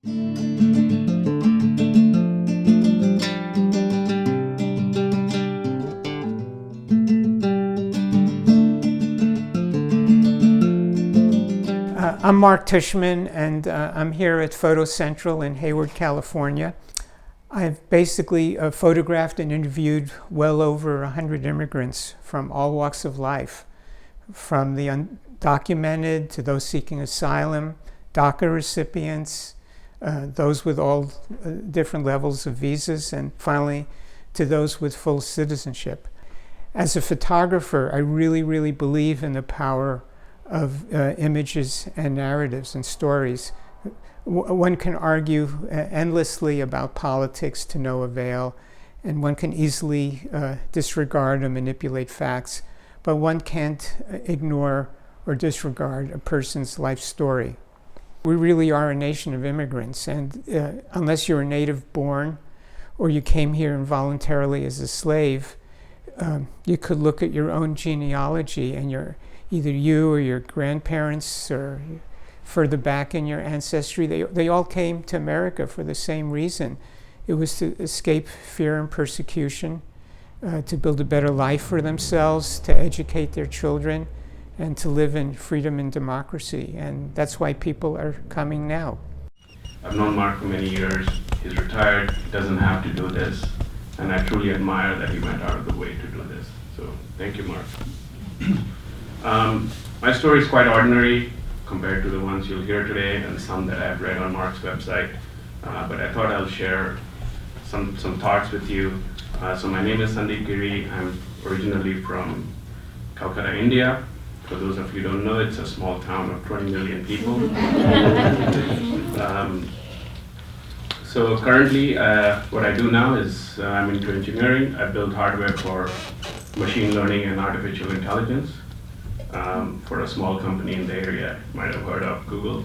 I'm Mark Tuschman, and I'm here at Photo Central in Hayward, California. I've basically photographed and interviewed well over 100 immigrants from all walks of life, from the undocumented to those seeking asylum, DACA recipients, those with all different levels of visas, and finally to those with full citizenship. As a photographer, I really believe in the power of images and narratives and stories. One can argue endlessly about politics to no avail, and one can easily disregard or manipulate facts, but one can't ignore or disregard a person's life story. We really are a nation of immigrants, and unless you're a native born or you came here involuntarily as a slave, you could look at your own genealogy and either you or your grandparents or further back in your ancestry, they all came to America for the same reason. It was to escape fear and persecution, to build a better life for themselves, to educate their children, and to live in freedom and democracy. And that's why people are coming now. I've known Mark for many years. He's retired, he doesn't have to do this, and I truly admire that he went out of the way to do this. So thank you, Mark. My story is quite ordinary compared to the ones you'll hear today and some that I've read on Mark's website, but I thought I'll share some thoughts with you. So my name is Sandeep Giri. I'm originally from Calcutta, India. For those of you who don't know, it's a small town of 20 million people. So currently, what I do now is I'm into engineering. I build hardware for machine learning and artificial intelligence. For a small company in the area, you might have heard of Google.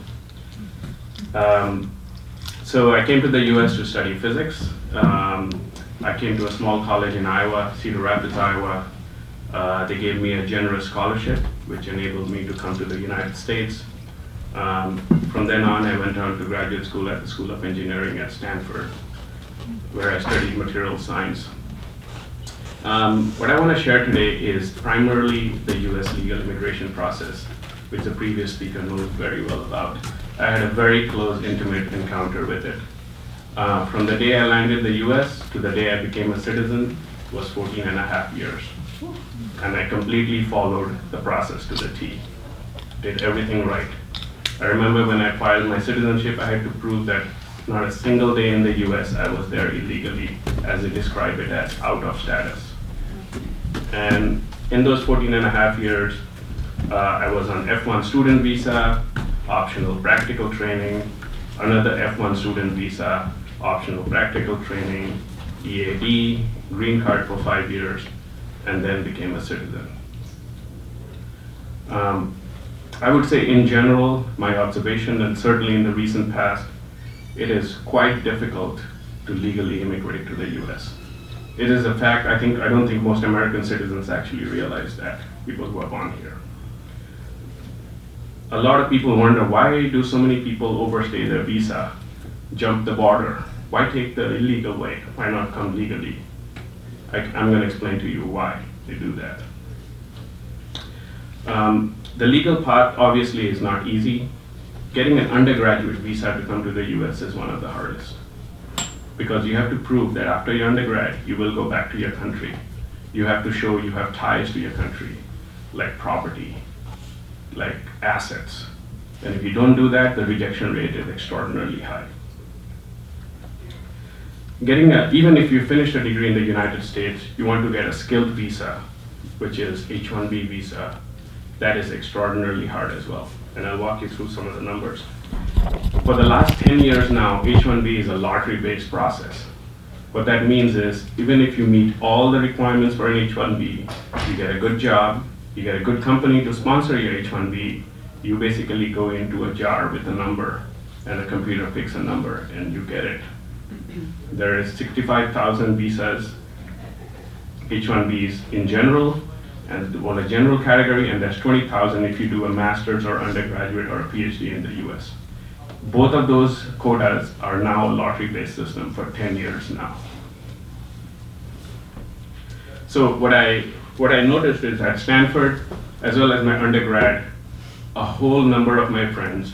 So I came to the US to study physics. I came to a small college in Iowa, Cedar Rapids, Iowa. They gave me a generous scholarship, which enabled me to come to the United States. From then on, I went on to graduate school at the School of Engineering at Stanford, where I studied material science. What I want to share today is primarily the US legal immigration process, which the previous speaker knows very well about. I had a very close, intimate encounter with it. From the day I landed the US to the day I became a citizen was 14 and a half years. And I completely followed the process to the T. Did everything right. I remember when I filed my citizenship, I had to prove that not a single day in the US I was there illegally, as they describe it as out of status. And in those 14 and a half years, I was on F1 student visa, optional practical training, another F1 student visa, optional practical training, EAD, green card for 5 years, and then became a citizen. I would say in general, my observation, and certainly in the recent past, it is quite difficult to legally immigrate to the US. It is a fact. I don't think most American citizens actually realize that, people who are born here. A lot of people wonder, why do so many people overstay their visa, jump the border? Why take the illegal way? Why not come legally? I'm going to explain to you why they do that. The legal part obviously is not easy. Getting an undergraduate visa to come to the US is one of the hardest, because you have to prove that after your undergrad, you will go back to your country. You have to show you have ties to your country, like property, like assets. And if you don't do that, the rejection rate is extraordinarily high. Even if you finish a degree in the United States, you want to get a skilled visa, which is H-1B visa. That is extraordinarily hard as well. And I'll walk you through some of the numbers. For the last 10 years now, H-1B is a lottery-based process. What that means is, even if you meet all the requirements for an H-1B, you get a good job, you get a good company to sponsor your H-1B, you basically go into a jar with a number, and the computer picks a number, and you get it. There is 65,000 visas, H-1Bs in general, and on a general category, and there's 20,000 if you do a master's or undergraduate or a PhD in the US. Both of those quotas are now a lottery-based system for 10 years now. So what I noticed is at Stanford, as well as my undergrad, a whole number of my friends,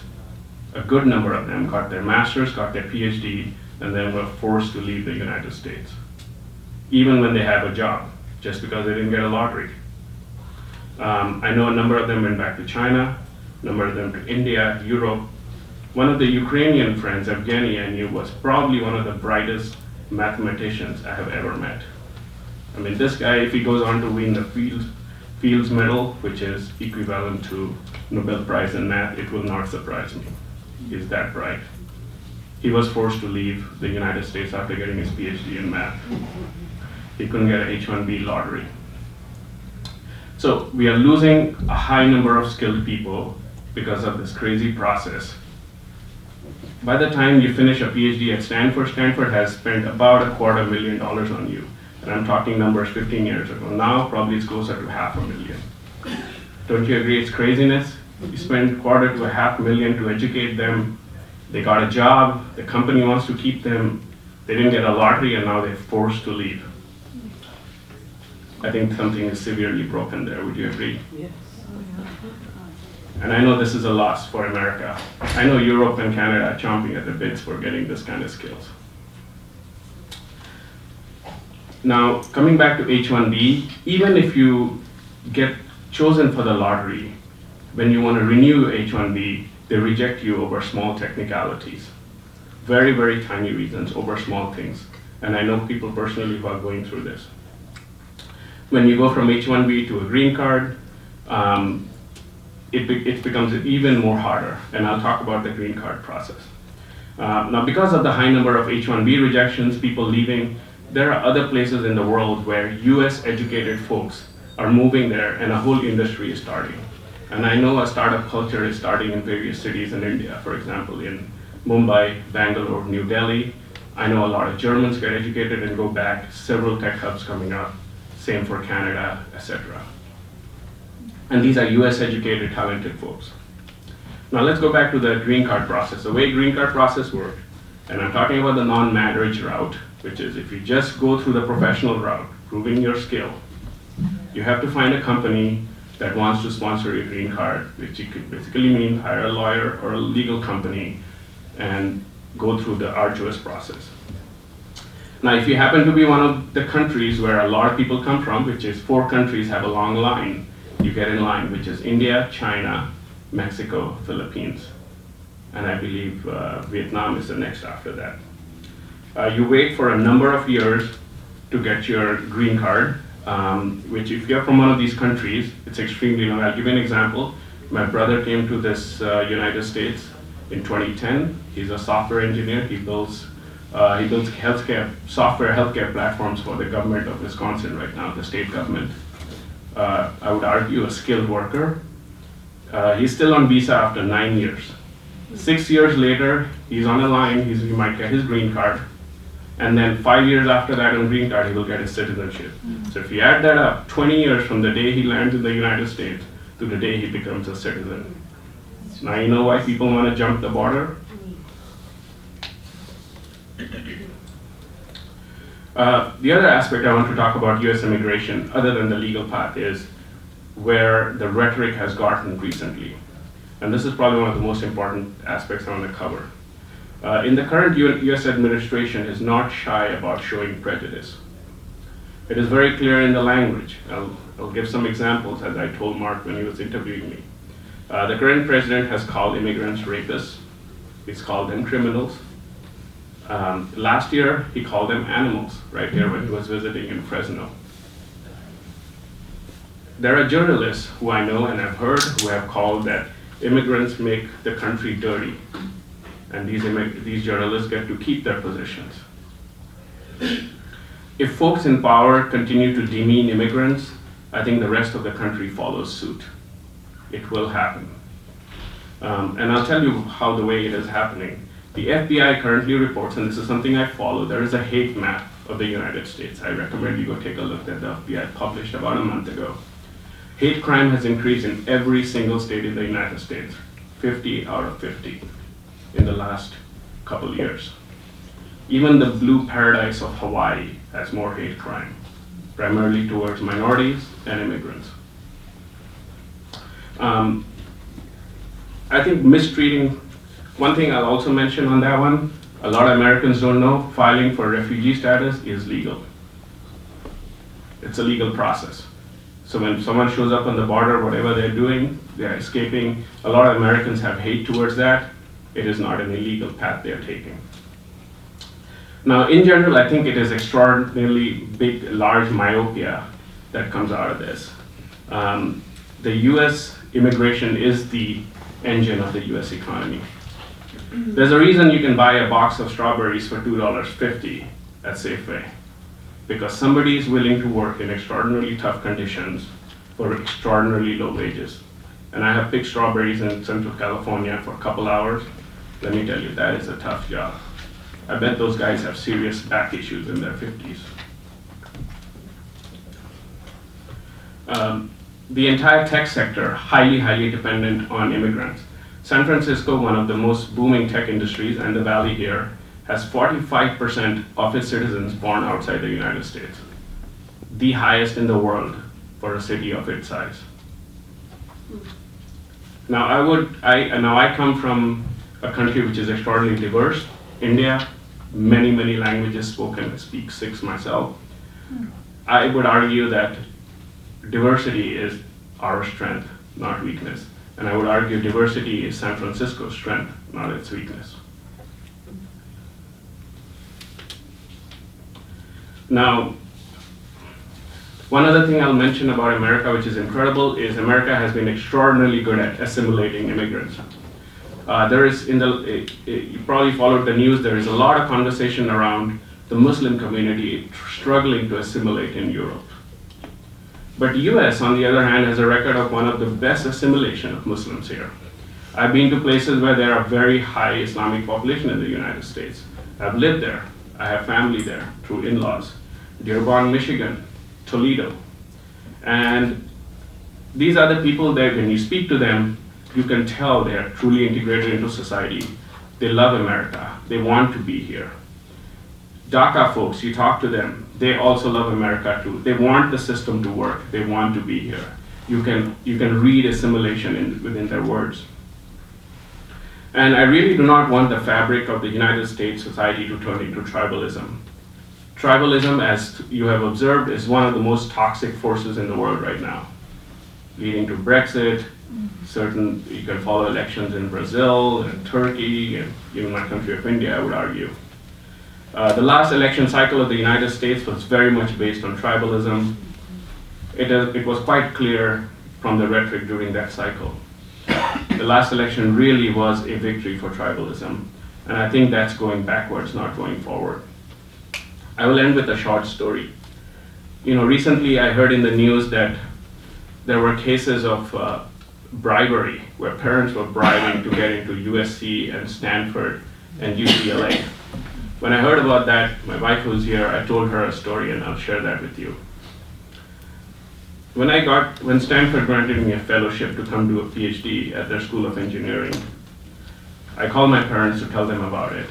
a good number of them, got their master's, got their PhD, and then were forced to leave the United States, even when they have a job, just because they didn't get a lottery. I know a number of them went back to China, a number of them to India, Europe. One of the Ukrainian friends, Evgeny, I knew was probably one of the brightest mathematicians I have ever met. I mean, this guy, if he goes on to win the Fields Medal, which is equivalent to Nobel Prize in math, it will not surprise me. He's that bright. He was forced to leave the United States after getting his PhD in math. He couldn't get an H-1B lottery. So we are losing a high number of skilled people because of this crazy process. By the time you finish a PhD at Stanford, Stanford has spent about $250,000 on you. And I'm talking numbers 15 years ago. Now probably it's closer to $500,000. Don't you agree it's craziness? You spend $250,000 to $500,000 to educate them. They got a job, the company wants to keep them. They didn't get a lottery and now they're forced to leave. I think something is severely broken there. Would you agree? Yes. And I know this is a loss for America. I know Europe and Canada are chomping at the bits for getting this kind of skills. Now, coming back to H-1B, even if you get chosen for the lottery, when you want to renew H-1B, they reject you over small technicalities. Very, very tiny reasons over small things. And I know people personally who are going through this. When you go from H-1B to a green card, it becomes even more harder. And I'll talk about the green card process. Now, because of the high number of H-1B rejections, people leaving, there are other places in the world where US educated folks are moving there and a whole industry is starting. And I know a startup culture is starting in various cities in India, for example, in Mumbai, Bangalore, New Delhi. I know a lot of Germans get educated and go back, several tech hubs coming up, same for Canada, etc. And these are US educated, talented folks. Now let's go back to the green card process. The way green card process works, and I'm talking about the non-marriage route, which is if you just go through the professional route, proving your skill, you have to find a company that wants to sponsor your green card, which it could basically mean hire a lawyer or a legal company and go through the arduous process. Now, if you happen to be one of the countries where a lot of people come from, which is 4 countries have a long line, you get in line, which is India, China, Mexico, Philippines, and I believe Vietnam is the next after that. You wait for a number of years to get your green card, which if you're from one of these countries, it's extremely long. I'll give you an example. My brother came to this United States in 2010. He's a software engineer. He builds healthcare platforms for the government of Wisconsin right now, the state government. I would argue a skilled worker. He's still on visa after 9 years. 6 years later, he's on a line, he might get his green card. And then 5 years after that on green card, he will get his citizenship. So if you add that up, 20 years from the day he lands in the United States to the day he becomes a citizen. Now you know why people want to jump the border? The other aspect I want to talk about US immigration, other than the legal path, is where the rhetoric has gotten recently. And this is probably one of the most important aspects I want to cover. In the current US administration is not shy about showing prejudice. It is very clear in the language. I'll give some examples, as I told Mark when he was interviewing me. The current president has called immigrants rapists. He's called them criminals. Last year, he called them animals, right here when he was visiting in Fresno. There are journalists who I know and have heard who have called that immigrants make the country dirty. And these journalists get to keep their positions. If folks in power continue to demean immigrants, I think the rest of the country follows suit. It will happen. And I'll tell you how the way it is happening. The FBI currently reports, and this is something I follow, there is a hate map of the United States. I recommend you go take a look that the FBI published about a month ago. Hate crime has increased in every single state in the United States, 50 out of 50. in the last couple years. Even the blue paradise of Hawaii has more hate crime, primarily towards minorities and immigrants. I think mistreating, one thing I'll also mention on that one, a lot of Americans don't know, filing for refugee status is legal. It's a legal process. So when someone shows up on the border, whatever they're doing, they're escaping, a lot of Americans have hate towards that. It is not an illegal path they're taking. Now, in general, I think it is extraordinarily big, large myopia that comes out of this. The US immigration is the engine of the US economy. There's a reason you can buy a box of strawberries for $2.50 at Safeway, because somebody is willing to work in extraordinarily tough conditions for extraordinarily low wages. And I have picked strawberries in Central California for a couple hours. Let me tell you, that is a tough job. I bet those guys have serious back issues in their 50s. The entire tech sector, highly dependent on immigrants. San Francisco, one of the most booming tech industries, and the Valley here, has 45% of its citizens born outside the United States. The highest in the world for a city of its size. Now I come from a country which is extraordinarily diverse, India, many languages spoken. I speak 6 myself. I would argue that diversity is our strength, not weakness. And I would argue diversity is San Francisco's strength, not its weakness. Now, one other thing I'll mention about America, which is incredible, is America has been extraordinarily good at assimilating immigrants. You probably followed the news, there is a lot of conversation around the Muslim community struggling to assimilate in Europe. But the US, on the other hand, has a record of one of the best assimilation of Muslims here. I've been to places where there are very high Islamic population in the United States. I've lived there. I have family there through in-laws. Dearborn, Michigan, Toledo. And these are the people that when you speak to them, you can tell they are truly integrated into society. They love America. They want to be here. DACA folks, you talk to them, they also love America too. They want the system to work. They want to be here. You can read assimilation within their words. And I really do not want the fabric of the United States society to turn into tribalism. Tribalism, as you have observed, is one of the most toxic forces in the world right now, leading to Brexit. You can follow elections in Brazil and Turkey, and even my country of India, I would argue. The last election cycle of the United States was very much based on tribalism. It was quite clear from the rhetoric during that cycle. The last election really was a victory for tribalism, and I think that's going backwards, not going forward. I will end with a short story. Recently I heard in the news that there were cases of bribery, where parents were bribing to get into USC and Stanford and UCLA. When I heard about that, my wife was here, I told her a story, and I'll share that with you. When Stanford granted me a fellowship to come do a PhD at their School of Engineering, I called my parents to tell them about it.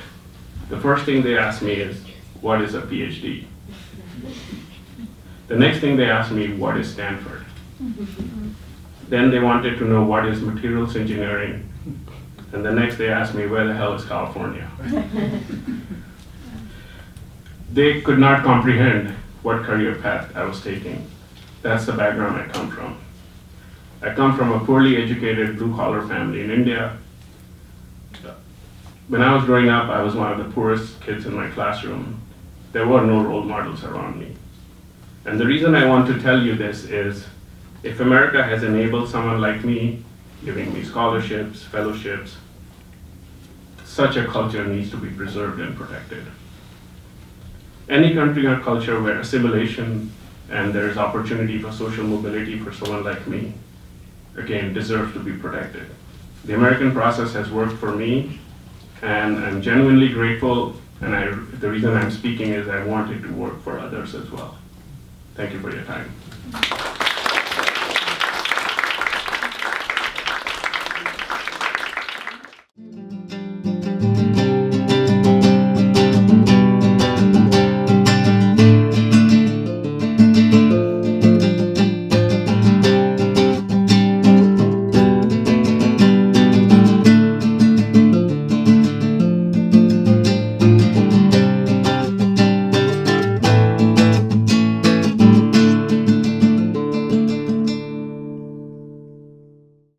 The first thing they asked me is, what is a PhD? The next thing they asked me, what is Stanford? Then they wanted to know what is materials engineering. And the next they asked me, where the hell is California? They could not comprehend what career path I was taking. That's the background I come from. I come from a poorly educated blue-collar family in India. When I was growing up, I was one of the poorest kids in my classroom. There were no role models around me. And the reason I want to tell you this is, if America has enabled someone like me, giving me scholarships, fellowships, such a culture needs to be preserved and protected. Any country or culture where assimilation and there is opportunity for social mobility for someone like me, again, deserves to be protected. The American process has worked for me, and I'm genuinely grateful, and the reason I'm speaking is I want it to work for others as well. Thank you for your time.